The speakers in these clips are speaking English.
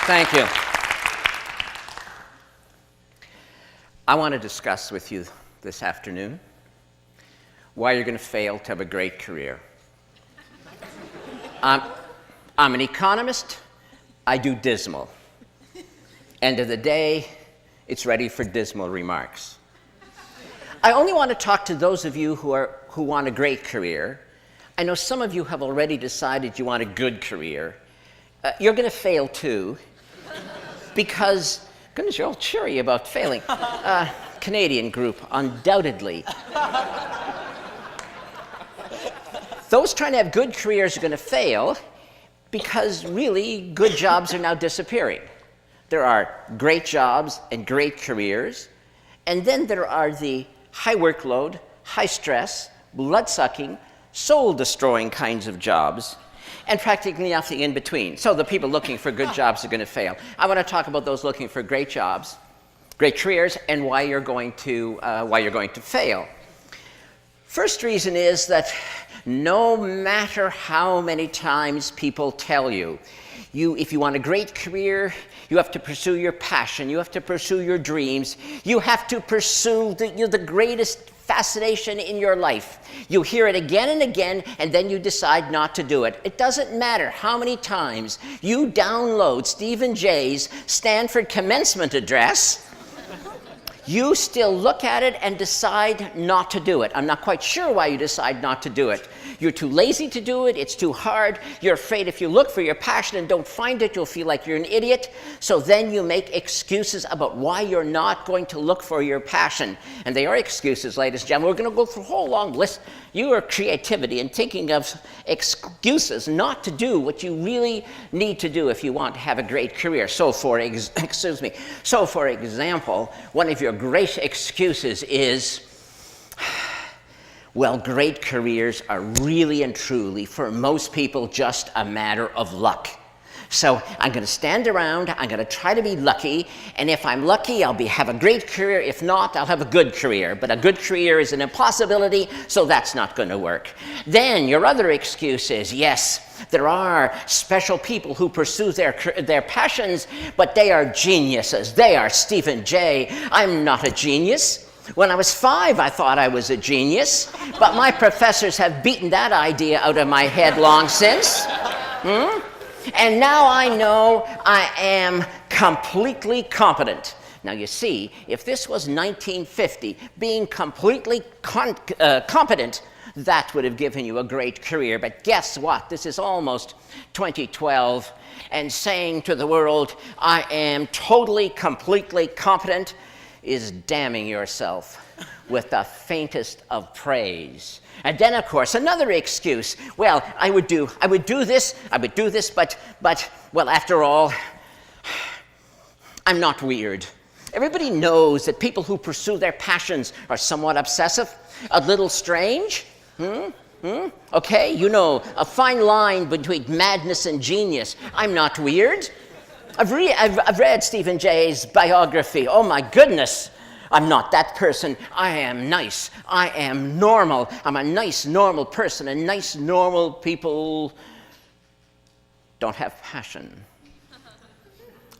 Thank you. I want to discuss with you this afternoon why you're going to fail to have a great career. I'm an economist. I do dismal. End of the day, it's ready for dismal remarks. I only want to talk to those of you who want a great career. I know some of you have already decided you want a good career. You're going to fail too, because, goodness, you're all cheery about failing. Canadian group, undoubtedly. Those trying to have good careers are going to fail because really good jobs are now disappearing. There are great jobs and great careers, and then there are the high workload, high stress, blood-sucking, soul-destroying kinds of jobs, and practically nothing in between. So the people looking for good jobs are going to fail. I want to talk about those looking for great jobs, great careers, and why you're going to fail. First reason is that no matter how many times people tell you, if you want a great career, you have to pursue your passion, you have to pursue your dreams, you have to pursue the greatest fascination in your life. You hear it again and again, and then you decide not to do it. It doesn't matter how many times you download Stephen Jay's Stanford commencement address, you still look at it and decide not to do it. I'm not quite sure why you decide not to do it. You're too lazy to do it, it's too hard, you're afraid if you look for your passion and don't find it, you'll feel like you're an idiot. So then you make excuses about why you're not going to look for your passion. And they are excuses, ladies and gentlemen. We're going to go through a whole long list. Your creativity and thinking of excuses not to do what you really need to do if you want to have a great career. So for example, one of your great excuses is, well, great careers are really and truly, for most people, just a matter of luck. So I'm going to stand around, I'm going to try to be lucky, and if I'm lucky, I'll have a great career. If not, I'll have a good career. But a good career is an impossibility, so that's not going to work. Then your other excuse is, yes, there are special people who pursue their passions, but they are geniuses. They are Stephen Jay. I'm not a genius. When I was 5, I thought I was a genius, but my professors have beaten that idea out of my head long since. And now I know I am completely competent. Now you see, if this was 1950, being completely competent, that would have given you a great career. But guess what? This is almost 2012, and saying to the world, I am totally, completely competent, is damning yourself with the faintest of praise. And then, of course, another excuse. Well, I would do this, but, well, after all, I'm not weird. Everybody knows that people who pursue their passions are somewhat obsessive, a little strange. Okay, you know, a fine line between madness and genius. I'm not weird. I've read Stephen Jay's biography. Oh my goodness, I'm not that person. I am nice. I am normal. I'm a nice, normal person, and nice, normal people don't have passion.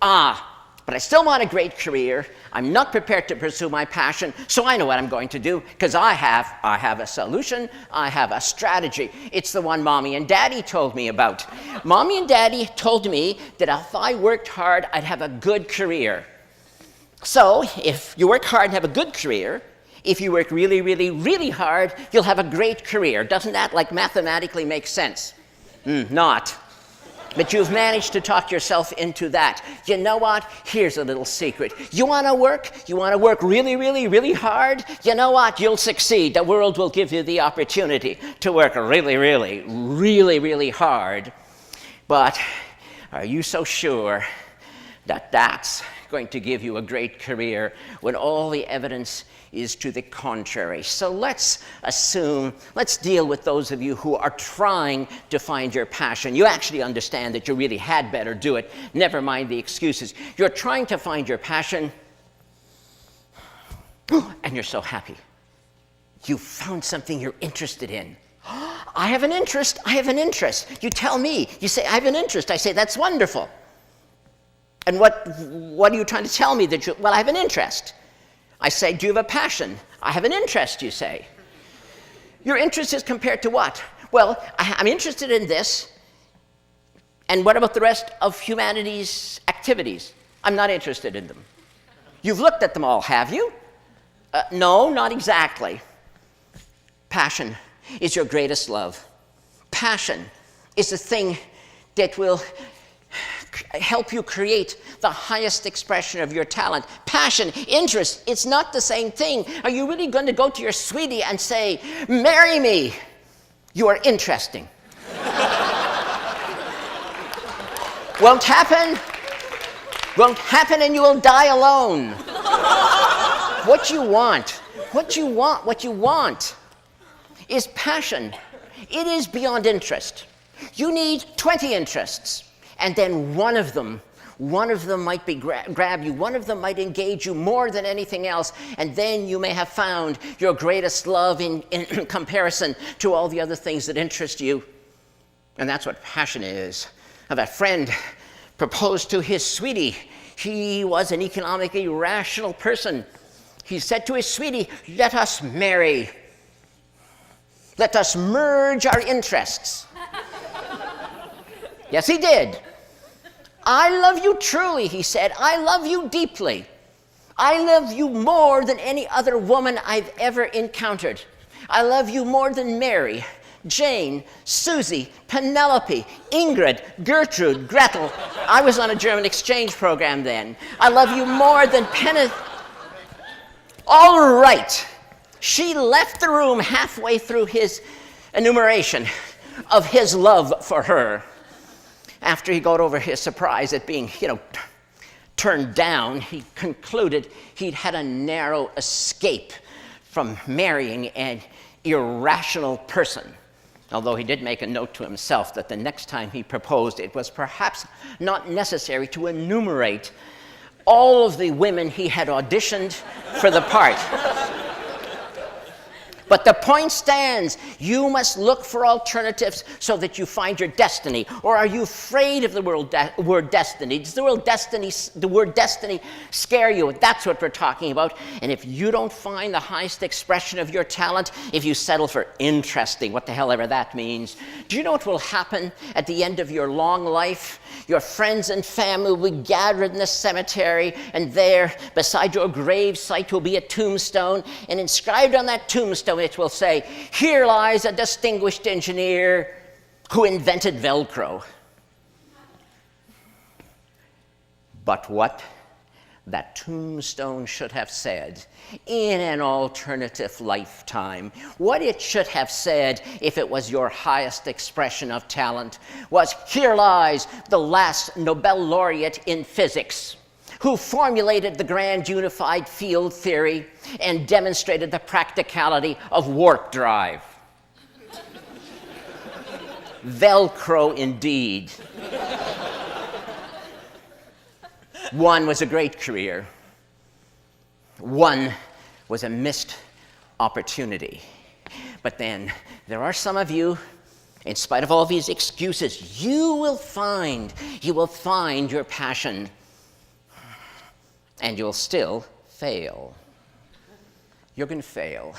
But I still want a great career. I'm not prepared to pursue my passion, so I know what I'm going to do, because I have a solution, I have a strategy. It's the one Mommy and Daddy told me about. Mommy and Daddy told me that if I worked hard, I'd have a good career. So if you work hard and have a good career, if you work really, really, really hard, you'll have a great career. Doesn't that, mathematically make sense? Not. But you've managed to talk yourself into that. You know what? Here's a little secret. You want to work really, really, really hard? You know what? You'll succeed. The world will give you the opportunity to work really, really, really, really hard. But are you so sure that that's going to give you a great career when all the evidence is to the contrary? So let's deal with those of you who are trying to find your passion. You actually understand that you really had better do it. Never mind the excuses. You're trying to find your passion, and you're so happy. You found something you're interested in. I have an interest. You tell me. You say, I have an interest. I say, that's wonderful. And what are you trying to tell me? Well, I have an interest. I say, do you have a passion? I have an interest, you say. Your interest is compared to what? Well, I'm interested in this. And what about the rest of humanity's activities? I'm not interested in them. You've looked at them all, have you? No, not exactly. Passion is your greatest love. Passion is the thing that will help you create the highest expression of your talent. Passion, interest, it's not the same thing. Are you really going to go to your sweetie and say, marry me? You are interesting. Won't happen. Won't happen, and you will die alone. What you want is passion. It is beyond interest. You need 20 interests, and then one of them might grab you, one of them might engage you more than anything else, and then you may have found your greatest love in comparison to all the other things that interest you. And that's what passion is. Now, that friend proposed to his sweetie. He was an economically rational person. He said to his sweetie, let us marry. Let us merge our interests. Yes, he did. I love you truly, he said. I love you deeply. I love you more than any other woman I've ever encountered. I love you more than Mary, Jane, Susie, Penelope, Ingrid, Gertrude, Gretel. I was on a German exchange program then. I love you more than All right. She left the room halfway through his enumeration of his love for her. After he got over his surprise at being, turned down, he concluded he'd had a narrow escape from marrying an irrational person. Although he did make a note to himself that the next time he proposed, it was perhaps not necessary to enumerate all of the women he had auditioned for the part. But the point stands. You must look for alternatives so that you find your destiny. Or are you afraid of the word destiny? Does the word destiny scare you? That's what we're talking about. And if you don't find the highest expression of your talent, if you settle for interesting, what the hell ever that means, do you know what will happen at the end of your long life? Your friends and family will be gathered in the cemetery, and there, beside your grave site, will be a tombstone, and inscribed on that tombstone it will say, "Here lies a distinguished engineer who invented Velcro." But what that tombstone should have said in an alternative lifetime, what it should have said if it was your highest expression of talent, was, "Here lies the last Nobel laureate in physics, who formulated the grand unified field theory and demonstrated the practicality of warp drive." Velcro indeed. One was a great career. One was a missed opportunity. But then there are some of you, in spite of all these excuses, you will find your passion, and you'll still fail. You're going to fail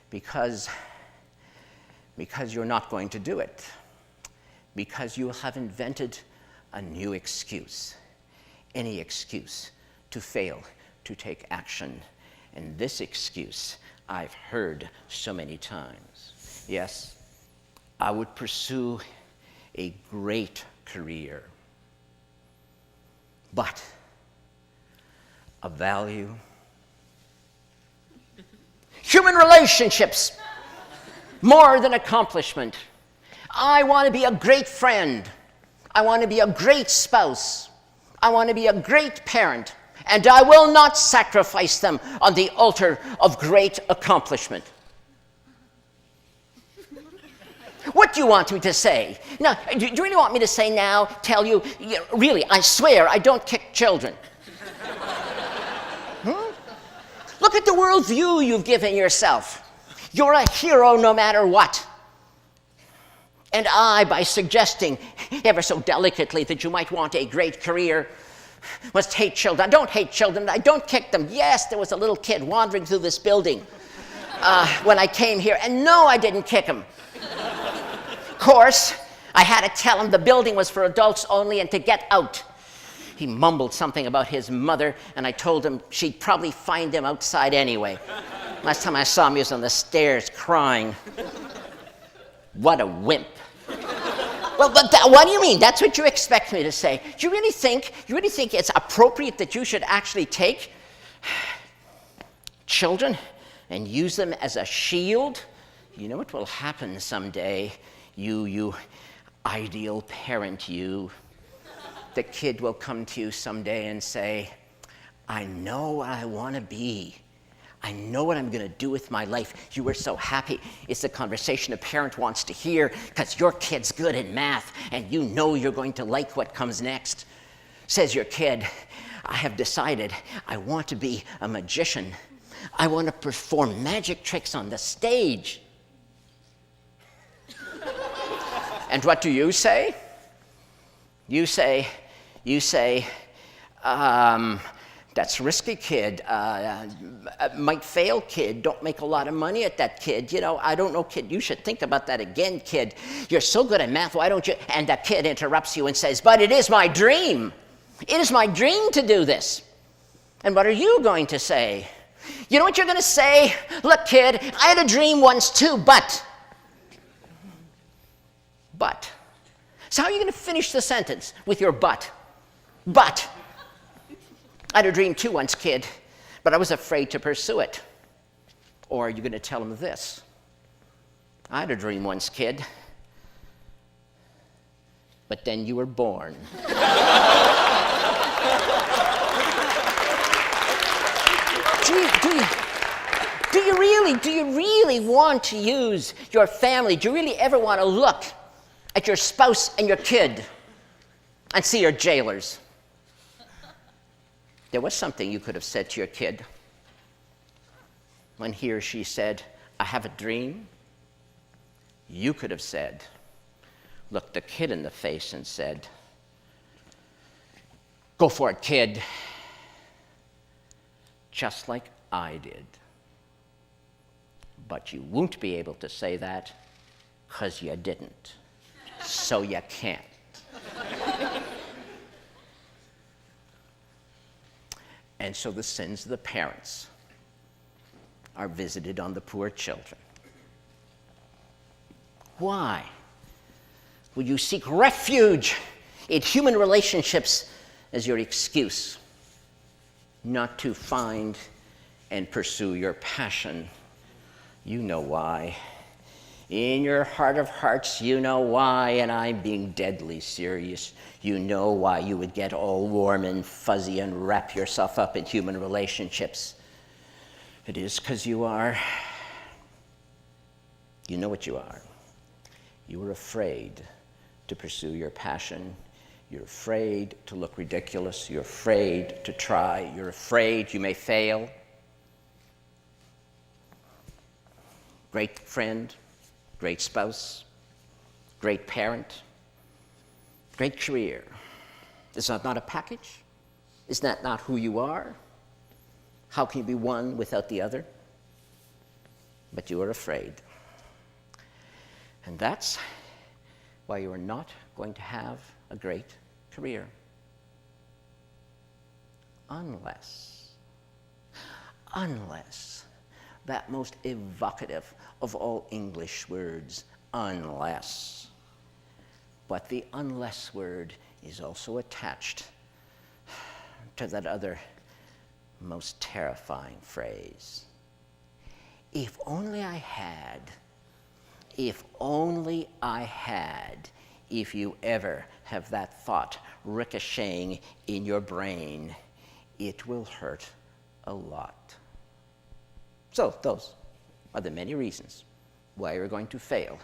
because you're not going to do it, because you have invented a new excuse. Any excuse to fail to take action. And this excuse I've heard so many times. Yes, I would pursue a great career, but a value. Human relationships, more than accomplishment. I want to be a great friend. I want to be a great spouse. I want to be a great parent, and I will not sacrifice them on the altar of great accomplishment. What do you want me to say? Now, do you really want me to say now, tell you, really, I swear I don't kick children? Look at the worldview you've given yourself. You're a hero no matter what. And I, by suggesting ever so delicately that you might want a great career, Must hate children. I don't hate children. I don't kick them. Yes, there was a little kid wandering through this building when I came here. And no, I didn't kick him. Of course, I had to tell him the building was for adults only and to get out. He mumbled something about his mother, and I told him she'd probably find him outside anyway. Last time I saw him, he was on the stairs crying. What a wimp. Well, but what do you mean? That's what you expect me to say. Do you really think it's appropriate that you should actually take children and use them as a shield? You know what will happen someday, you ideal parent, you. The kid will come to you someday and say, I know what I want to be. I know what I'm going to do with my life. You were so happy. It's the conversation a parent wants to hear because your kid's good at math and you know you're going to like what comes next. Says your kid, I have decided I want to be a magician. I want to perform magic tricks on the stage. And what do you say? You say, that's risky, kid. Might fail, kid. Don't make a lot of money at that, kid. You know, I don't know, kid. You should think about that again, kid. You're so good at math. Why don't you? And the kid interrupts you and says, but it is my dream. It is my dream to do this. And what are you going to say? You know what you're going to say? Look, kid, I had a dream once too, but. So how are you going to finish the sentence with your but? But. I had a dream too once, kid, but I was afraid to pursue it. Or are you going to tell him this? I had a dream once, kid, but then you were born. Do you really want to use your family? Do you really ever want to look at your spouse and your kid and see your jailers? There was something you could have said to your kid when he or she said, I have a dream. You could have said, looked the kid in the face and said, go for it, kid. Just like I did. But you won't be able to say that because you didn't. So you can't. And so the sins of the parents are visited on the poor children. Why will you seek refuge in human relationships as your excuse not to find and pursue your passion? You know why. In your heart of hearts, you know why, and I'm being deadly serious. You know why you would get all warm and fuzzy and wrap yourself up in human relationships. It is because you are. You know what you are. You are afraid to pursue your passion. You're afraid to look ridiculous. You're afraid to try. You're afraid you may fail. Great friend. Great spouse, great parent, great career. Is that not a package? Is that not who you are? How can you be one without the other? But you are afraid. And that's why you are not going to have a great career. Unless that most evocative of all English words, unless. But the unless word is also attached to that other most terrifying phrase. If only I had, if only I had, if you ever have that thought ricocheting in your brain, it will hurt a lot. So those are the many reasons why you're going to fail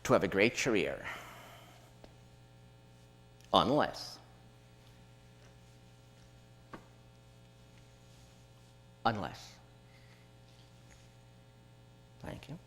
to have a great career. Unless. Thank you.